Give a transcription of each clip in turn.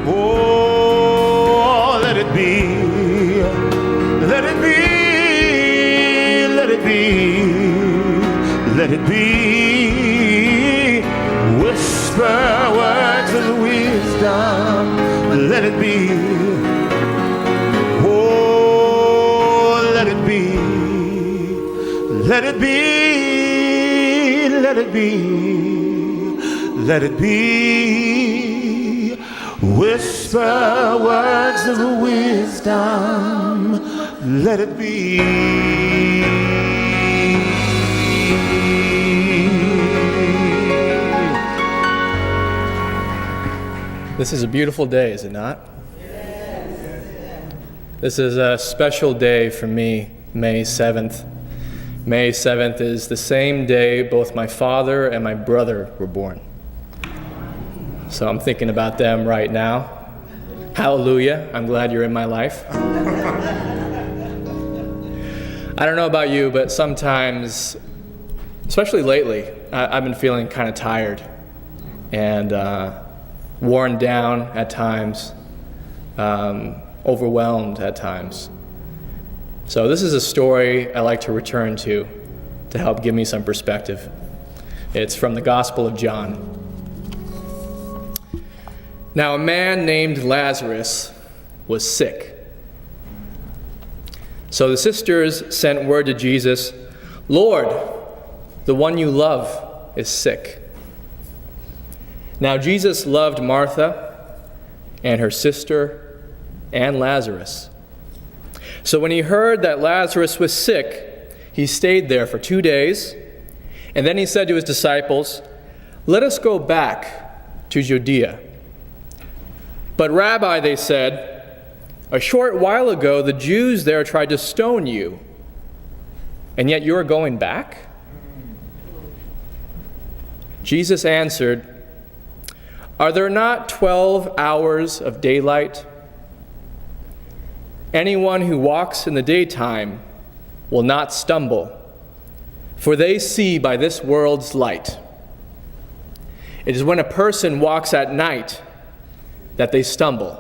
Oh, let it be, let it be, let it be, let it be. Whisper words of wisdom, let it be. Oh, let it be, let it be, let it be, let it be. Whisper words of wisdom, let it be. This is a beautiful day, is it not? This is a special day for me, May 7th. May 7th is the same day both my father and my brother were born. So I'm thinking about them right now. Hallelujah, I'm glad you're in my life. I don't know about you, but sometimes, especially lately, I've been feeling kind of tired and worn down at times, overwhelmed at times. So this is a story I like to return to help give me some perspective. It's from the Gospel of John. Now a man named Lazarus was sick. So the sisters sent word to Jesus, "Lord, the one you love is sick." Now Jesus loved Martha and her sister and Lazarus. So when he heard that Lazarus was sick, he stayed there for 2 days, and then he said to his disciples, "Let us go back to Judea." "But Rabbi," they said, "a short while ago the Jews there tried to stone you, and yet you are going back?" Jesus answered, "Are there not 12 hours of daylight? Anyone who walks in the daytime will not stumble, for they see by this world's light. It is when a person walks at night that they stumble,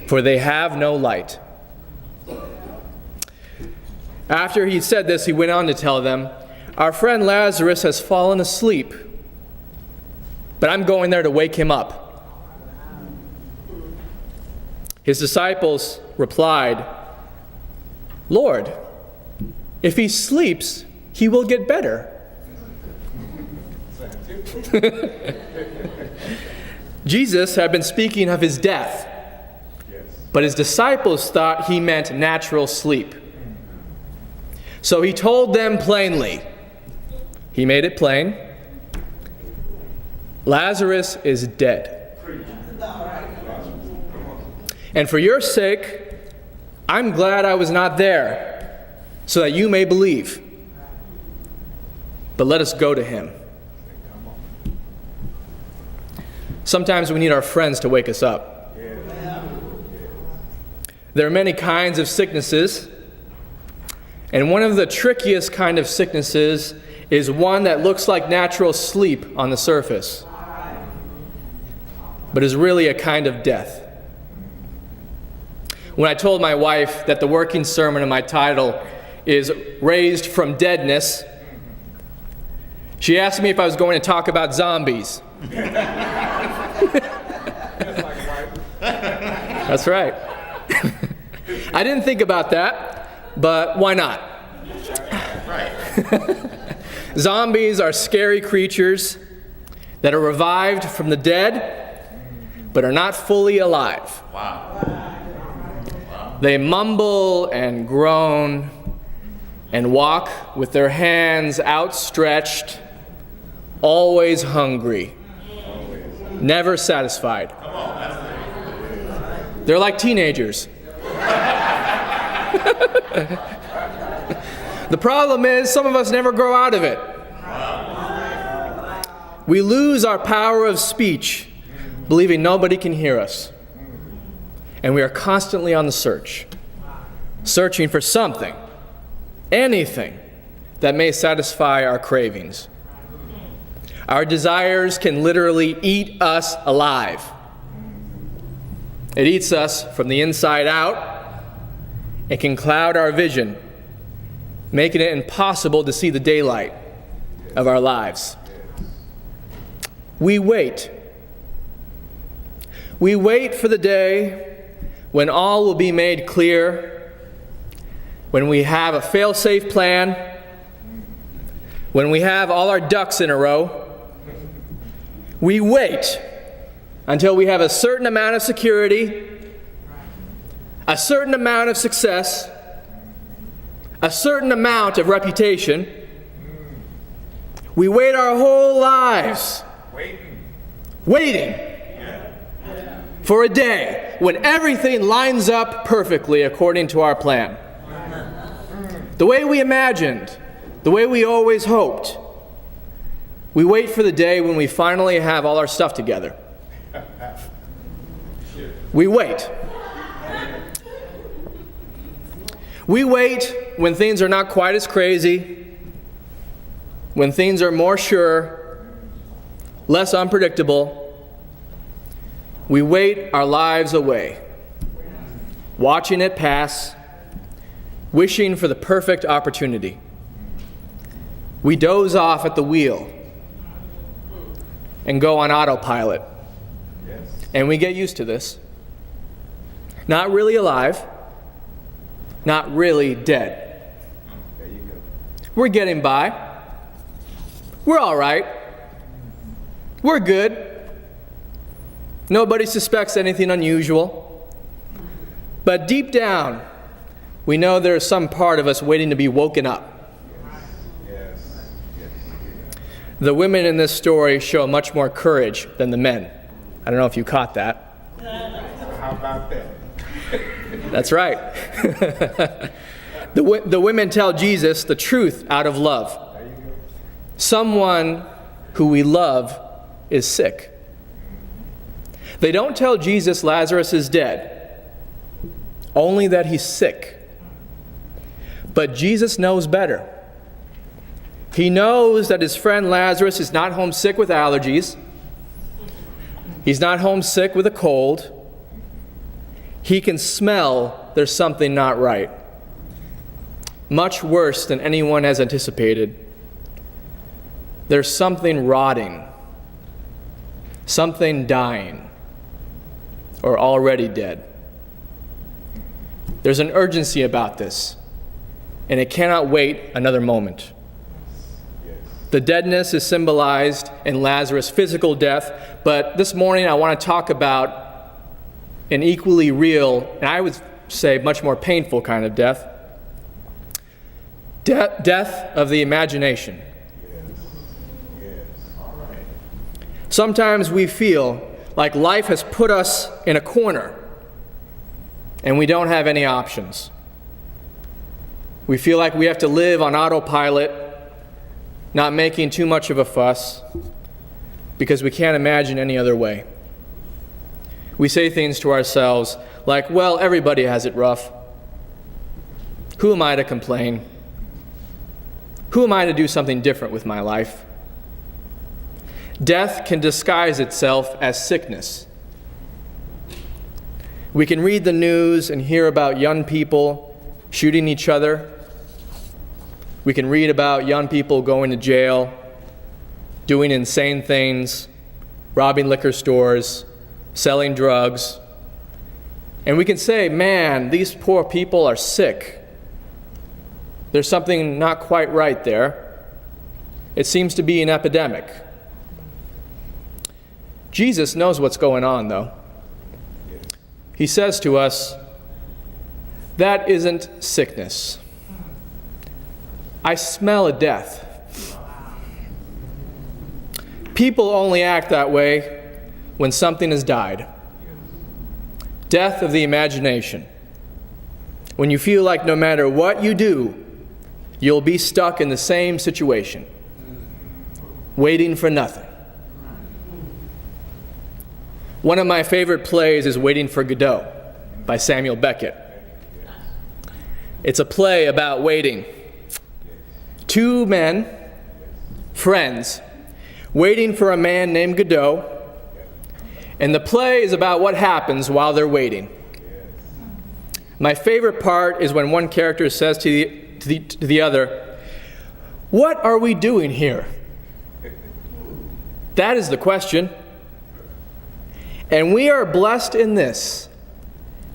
for they have no light." After he said this, he went on to tell them, "Our friend Lazarus has fallen asleep, but I'm going there to wake him up." His disciples replied, "Lord, if he sleeps, he will get better." Jesus had been speaking of his death, but his disciples thought he meant natural sleep. So he told them plainly, he made it plain, "Lazarus is dead. And for your sake, I'm glad I was not there, so that you may believe. But let us go to him." Sometimes we need our friends to wake us up. There are many kinds of sicknesses, and one of the trickiest kind of sicknesses is one that looks like natural sleep on the surface, but is really a kind of death. When I told my wife that the working sermon in my title is Raised from Deadness, she asked me if I was going to talk about zombies. That's right. I didn't think about that, but why not? Zombies are scary creatures that are revived from the dead, but are not fully alive. They mumble and groan and walk with their hands outstretched, always hungry, never satisfied. They're like teenagers. The problem is some of us never grow out of it. We lose our power of speech, believing nobody can hear us. And we are constantly on the searching for something, anything that may satisfy our cravings. Our desires can literally eat us alive. It eats us from the inside out and can cloud our vision, making it impossible to see the daylight of our lives. We wait. We wait for the day when all will be made clear, when we have a fail-safe plan, when we have all our ducks in a row. We wait until we have a certain amount of security, a certain amount of success, a certain amount of reputation. We wait our whole lives waiting for a day when everything lines up perfectly according to our plan. The way we imagined, the way we always hoped. We wait for the day when we finally have all our stuff together. We wait. We wait when things are not quite as crazy, when things are more sure, less unpredictable. We wait our lives away, watching it pass, wishing for the perfect opportunity. We doze off at the wheel and go on autopilot. And we get used to this. Not really alive, not really dead. We're getting by. We're all right. We're good. Nobody suspects anything unusual. But deep down, we know there's some part of us waiting to be woken up. The women in this story show much more courage than the men. I don't know if you caught that. How about that? That's right. The women tell Jesus the truth out of love. Someone who we love is sick. They don't tell Jesus Lazarus is dead, only that he's sick. But Jesus knows better. He knows that his friend Lazarus is not homesick with allergies. He's not homesick with a cold. He can smell there's something not right. Much worse than anyone has anticipated. There's something rotting, something dying, or already dead. There's an urgency about this, and it cannot wait another moment. The deadness is symbolized in Lazarus' physical death, but this morning I want to talk about an equally real, and I would say much more painful kind of death. Death of the imagination. Sometimes we feel like life has put us in a corner and we don't have any options. We feel like we have to live on autopilot, not making too much of a fuss, because we can't imagine any other way. We say things to ourselves like, well, everybody has it rough. Who am I to complain? Who am I to do something different with my life? Death can disguise itself as sickness. We can read the news and hear about young people shooting each other. We can read about young people going to jail, doing insane things, robbing liquor stores, selling drugs. And we can say, man, these poor people are sick. There's something not quite right there. It seems to be an epidemic. Jesus knows what's going on, though. He says to us, that isn't sickness. I smell a death. People only act that way when something has died. Death of the imagination. When you feel like no matter what you do, you'll be stuck in the same situation, waiting for nothing. One of my favorite plays is Waiting for Godot by Samuel Beckett. It's a play about waiting. Two men, friends, waiting for a man named Godot, And the play is about what happens while they're waiting. My favorite part is when one character says to the other, "What are we doing here?" That is the question. And we are blessed in this,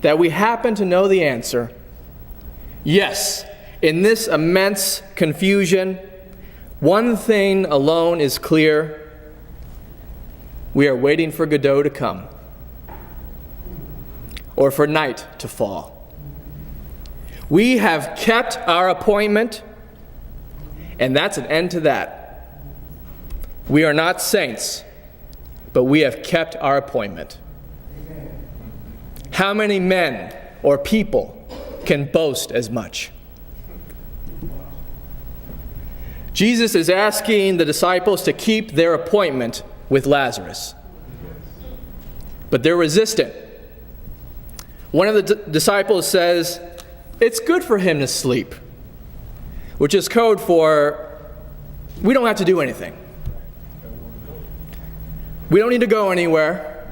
that we happen to know the answer. Yes, in this immense confusion, one thing alone is clear. We are waiting for Godot to come, or for night to fall. We have kept our appointment, and that's an end to that. We are not saints, but we have kept our appointment. How many men or people can boast as much? Jesus is asking the disciples to keep their appointment with Lazarus, but they're resistant. One of the disciples says, "It's good for him to sleep," which is code for, we don't have to do anything. We don't need to go anywhere.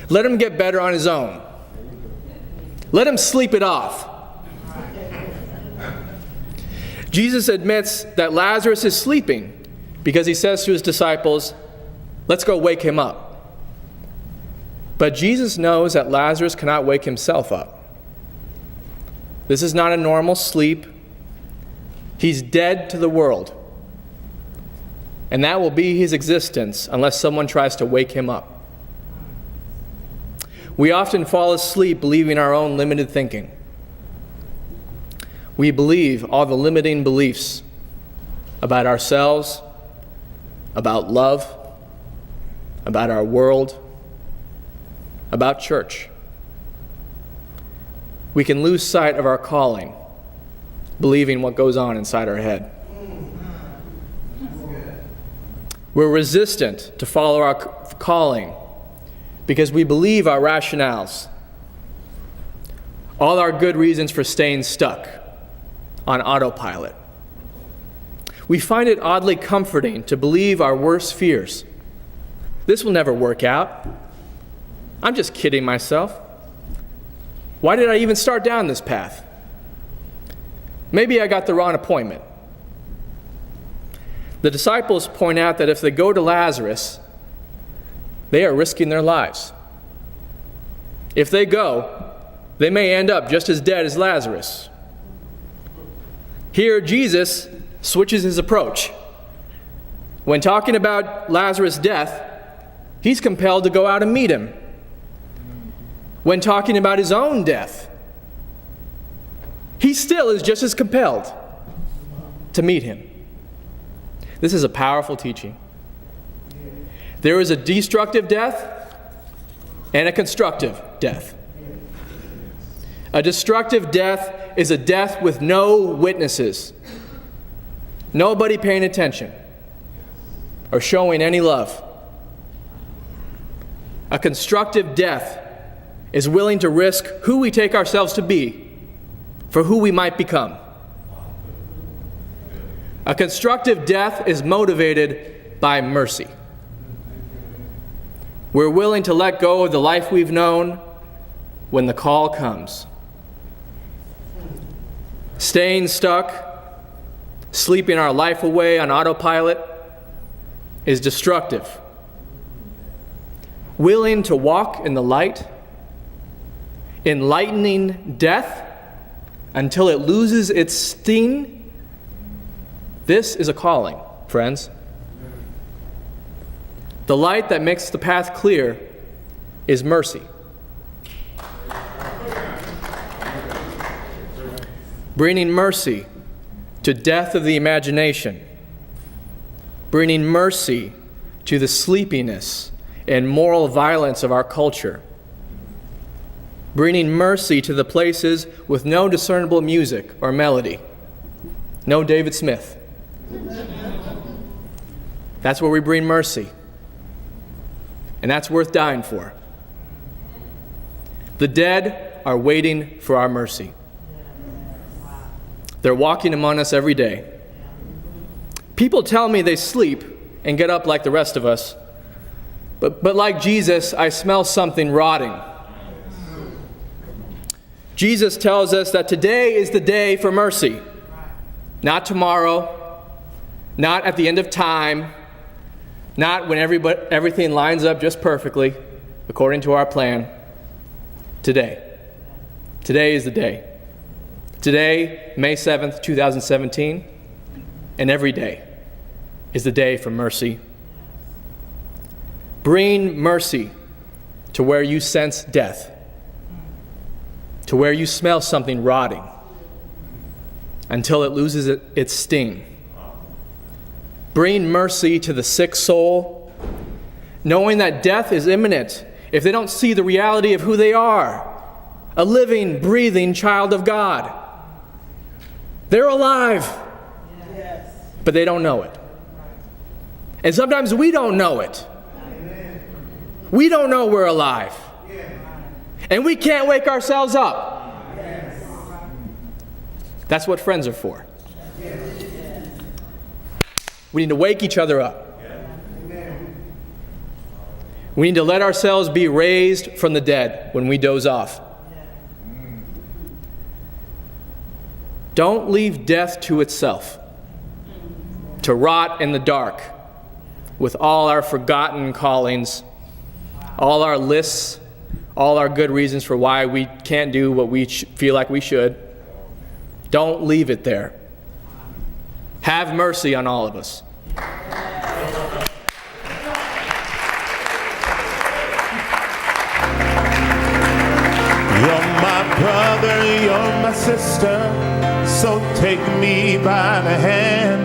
Let him get better on his own. Let him sleep it off. Jesus admits that Lazarus is sleeping because he says to his disciples, "Let's go wake him up." But Jesus knows that Lazarus cannot wake himself up. This is not a normal sleep. He's dead to the world. And that will be his existence unless someone tries to wake him up. We often fall asleep believing our own limited thinking. We believe all the limiting beliefs about ourselves, about love, about our world, about church. We can lose sight of our calling, believing what goes on inside our head. We're resistant to follow our calling because we believe our rationales, all our good reasons for staying stuck on autopilot. We find it oddly comforting to believe our worst fears. This will never work out. I'm just kidding myself. Why did I even start down this path? Maybe I got the wrong appointment. The disciples point out that if they go to Lazarus, they are risking their lives. If they go, they may end up just as dead as Lazarus. Here, Jesus switches his approach. When talking about Lazarus' death, he's compelled to go out and meet him. When talking about his own death, he still is just as compelled to meet him. This is a powerful teaching. There is a destructive death and a constructive death. A destructive death is a death with no witnesses, nobody paying attention or showing any love. A constructive death is willing to risk who we take ourselves to be for who we might become. A constructive death is motivated by mercy. We're willing to let go of the life we've known when the call comes. Staying stuck, sleeping our life away on autopilot is destructive. Willing to walk in the light, enlightening death until it loses its sting, this is a calling, friends. The light that makes the path clear is mercy. Bringing mercy to death of the imagination. Bringing mercy to the sleepiness and moral violence of our culture. Bringing mercy to the places with no discernible music or melody. No David Smith. That's where we bring mercy. And that's worth dying for. The dead are waiting for our mercy. They're walking among us every day. People tell me they sleep and get up like the rest of us, But like Jesus, I smell something rotting. Jesus tells us that today is the day for mercy. Not tomorrow, not at the end of time, not when everything lines up just perfectly according to our plan. Today. Today is the day. Today, May 7th, 2017, and every day is the day for mercy. Bring mercy to where you sense death, to where you smell something rotting, until it loses its sting. Bring mercy to the sick soul, knowing that death is imminent if they don't see the reality of who they are, a living, breathing child of God. They're alive, but they don't know it. And sometimes we don't know it. We don't know we're alive. And we can't wake ourselves up. That's what friends are for. We need to wake each other up. We need to let ourselves be raised from the dead when we doze off. Don't leave death to itself, to rot in the dark with all our forgotten callings, all our lists, all our good reasons for why we can't do what we feel like we should. Don't leave it there. Have mercy on all of us. You're my brother, you're my sister, so take me by the hand.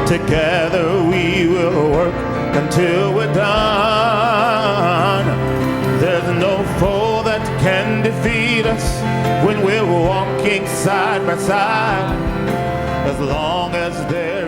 Together we will work until we're done. There's no foe that can defeat us when we're walking side by side, as long as there's